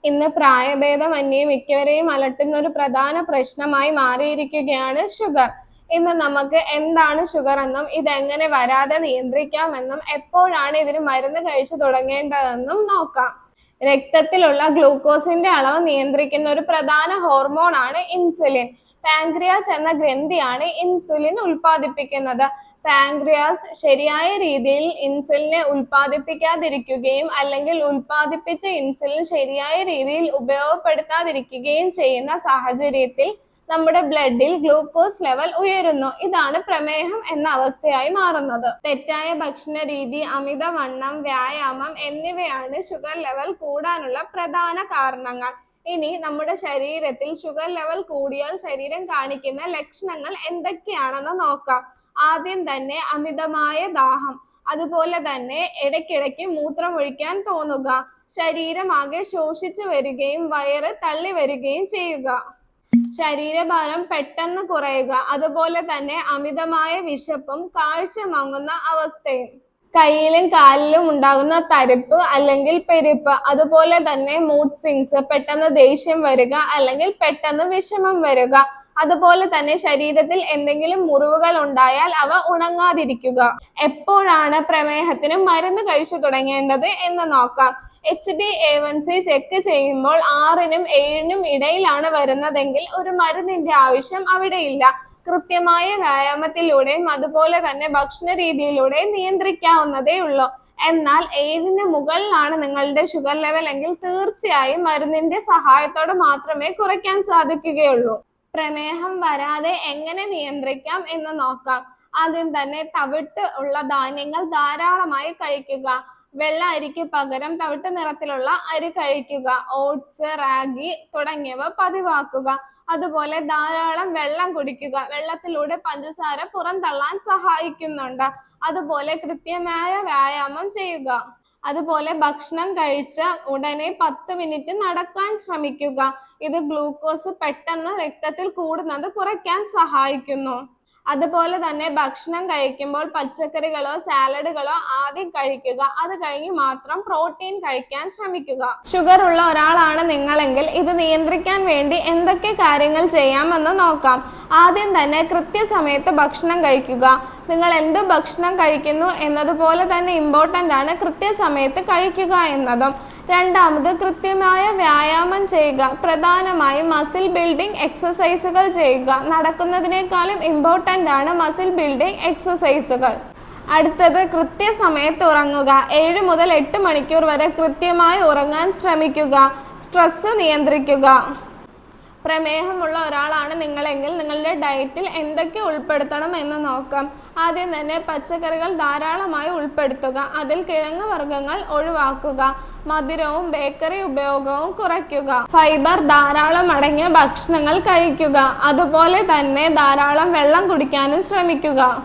ഇന്ന് പ്രായഭേദമന്യേ മിക്കവരെയും അലട്ടുന്ന ഒരു പ്രധാന പ്രശ്നമായി മാറിയിരിക്കുകയാണ് ഷുഗർ. ഇന്ന് നമുക്ക് എന്താണ് ഷുഗർ എന്നും ഇതെങ്ങനെ വരാതെ നിയന്ത്രിക്കാമെന്നും എപ്പോഴാണ് ഇതിന് മരുന്ന് കഴിച്ചു തുടങ്ങേണ്ടതെന്നും നോക്കാം. രക്തത്തിലുള്ള ഗ്ലൂക്കോസിന്റെ അളവ് നിയന്ത്രിക്കുന്ന ഒരു പ്രധാന ഹോർമോൺ ആണ് ഇൻസുലിൻ. പാൻക്രിയാസ് എന്ന ഗ്രന്ഥിയാണ് ഇൻസുലിൻ ഉൽപ്പാദിപ്പിക്കുന്നത്. പാൻക്രിയാസ് ശരിയായ രീതിയിൽ ഇൻസുലിനെ ഉൽപ്പാദിപ്പിക്കാതിരിക്കുകയും അല്ലെങ്കിൽ ഉൽപ്പാദിപ്പിച്ച ഇൻസുലിൻ ശരിയായ രീതിയിൽ ഉപയോഗപ്പെടുത്താതിരിക്കുകയും ചെയ്യുന്ന സാഹചര്യത്തിൽ നമ്മുടെ ബ്ലഡിൽ ഗ്ലൂക്കോസ് ലെവൽ ഉയരുന്നു. ഇതാണ് പ്രമേഹം എന്ന അവസ്ഥയായി മാറുന്നത്. തെറ്റായ ഭക്ഷണ രീതി, അമിതവണ്ണം, വ്യായാമം എന്നിവയാണ് ഷുഗർ ലെവൽ കൂടാനുള്ള പ്രധാന കാരണങ്ങൾ. ഇനി നമ്മുടെ ശരീരത്തിൽ ഷുഗർ ലെവൽ കൂടിയാൽ ശരീരം കാണിക്കുന്ന ലക്ഷണങ്ങൾ എന്തൊക്കെയാണെന്ന് നോക്കാം. ആദ്യം തന്നെ അമിതമായ ദാഹം, അതുപോലെ തന്നെ ഇടയ്ക്കിടയ്ക്ക് മൂത്രമൊഴിക്കാൻ തോന്നുക, ശരീരമാകെ ശോഷിച്ചു വരികയും വയറ് തള്ളി വരികയും ചെയ്യുക, ശരീരഭാരം പെട്ടെന്ന് കുറയുക, അതുപോലെ തന്നെ അമിതമായ വിശപ്പും കാഴ്ച മങ്ങുന്ന അവസ്ഥയും, കയ്യിലും കാലിലും ഉണ്ടാകുന്ന തരിപ്പ് അല്ലെങ്കിൽ പെരുപ്പ്, അതുപോലെ തന്നെ മൂഡ് സ്വിങ്സ്, പെട്ടെന്ന് ദേഷ്യം വരിക അല്ലെങ്കിൽ പെട്ടെന്ന് വിഷമം വരിക, അതുപോലെ തന്നെ ശരീരത്തിൽ എന്തെങ്കിലും മുറിവുകൾ ഉണ്ടായാൽ അവ ഉണങ്ങാതിരിക്കുക. എപ്പോഴാണ് പ്രമേഹത്തിന് മരുന്ന് കഴിച്ചു തുടങ്ങേണ്ടത് എന്ന് നോക്കാം. HbA1c ചെക്ക് ചെയ്യുമ്പോൾ 6നും 7നും ഇടയിലാണ് വരുന്നതെങ്കിൽ ഒരു മരുന്നിന്റെ ആവശ്യം അവിടെയില്ല. കൃത്യമായ വ്യായാമത്തിലൂടെയും അതുപോലെ തന്നെ ഭക്ഷണ രീതിയിലൂടെയും നിയന്ത്രിക്കാവുന്നതേ ഉള്ളൂ. എന്നാൽ 7ന് മുകളിലാണ് നിങ്ങളുടെ ഷുഗർ ലെവൽ എങ്കിൽ തീർച്ചയായും മരുന്നിന്റെ സഹായത്തോടെ മാത്രമേ കുറയ്ക്കാൻ സാധിക്കുകയുള്ളൂ. പ്രമേഹം വരാതെ എങ്ങനെ നിയന്ത്രിക്കാം എന്ന് നോക്കാം. ആദ്യം തന്നെ തവിട്ട് ഉള്ള ധാന്യങ്ങൾ ധാരാളമായി കഴിക്കുക. വെള്ള അരിക്ക് പകരം തവിട്ട് നിറത്തിലുള്ള അരി കഴിക്കുക. ഓട്സ്, റാഗി തുടങ്ങിയവ പതിവാക്കുക. അതുപോലെ ധാരാളം വെള്ളം കുടിക്കുക. വെള്ളത്തിലൂടെ പഞ്ചസാര പുറന്തള്ളാൻ സഹായിക്കുന്നുണ്ട്. അതുപോലെ കൃത്യമായ വ്യായാമം ചെയ്യുക. അതുപോലെ ഭക്ഷണം കഴിച്ച ഉടനെ 10 മിനിറ്റ് നടക്കാൻ ശ്രമിക്കുക. ഇത് ഗ്ലൂക്കോസ് പെട്ടെന്ന് രക്തത്തിൽ കൂടുന്നത് കുറയ്ക്കാൻ സഹായിക്കുന്നു. അതുപോലെ തന്നെ ഭക്ഷണം കഴിക്കുമ്പോൾ പച്ചക്കറികളോ സാലഡുകളോ ആദ്യം കഴിക്കുക. അത് കഴിഞ്ഞ് മാത്രം പ്രോട്ടീൻ കഴിക്കാൻ ശ്രമിക്കുക. ഷുഗർ ഉള്ള ഒരാളാണ് നിങ്ങളെങ്കിൽ ഇത് നിയന്ത്രിക്കാൻ വേണ്ടി എന്തൊക്കെ കാര്യങ്ങൾ ചെയ്യാമെന്ന് നോക്കാം. ആദ്യം തന്നെ കൃത്യസമയത്ത് ഭക്ഷണം കഴിക്കുക. നിങ്ങൾ എന്ത് ഭക്ഷണം കഴിക്കുന്നു എന്നതുപോലെ തന്നെ ഇമ്പോർട്ടൻ്റ് ആണ് കൃത്യസമയത്ത് കഴിക്കുക എന്നതും. രണ്ടാമത് കൃത്യമായ വ്യായാമം ചെയ്യുക. പ്രധാനമായും മസിൽ ബിൽഡിംഗ് എക്സസൈസുകൾ ചെയ്യുക. നടക്കുന്നതിനേക്കാളും ഇമ്പോർട്ടൻ്റ് ആണ് മസിൽ ബിൽഡിംഗ് എക്സസൈസുകൾ. അടുത്തത് കൃത്യസമയത്ത് ഉറങ്ങുക. 7 മുതൽ 8 മണിക്കൂർ വരെ കൃത്യമായി ഉറങ്ങാൻ ശ്രമിക്കുക. സ്ട്രെസ് നിയന്ത്രിക്കുക. പ്രമേഹമുള്ള ഒരാളാണ് നിങ്ങളെങ്കിൽ നിങ്ങളുടെ ഡയറ്റിൽ എന്തൊക്കെ ഉൾപ്പെടുത്തണം എന്ന് നോക്കാം. ആദ്യം തന്നെ പച്ചക്കറികൾ ധാരാളമായി ഉൾപ്പെടുത്തുക. അതിൽ കിഴങ്ങ് വർഗ്ഗങ്ങൾ ഒഴിവാക്കുക. മധുരവും ബേക്കറി ഉപയോഗവും കുറയ്ക്കുക. ഫൈബർ ധാരാളം അടങ്ങിയ ഭക്ഷണങ്ങൾ കഴിക്കുക. അതുപോലെ തന്നെ ധാരാളം വെള്ളം കുടിക്കാനും ശ്രമിക്കുക.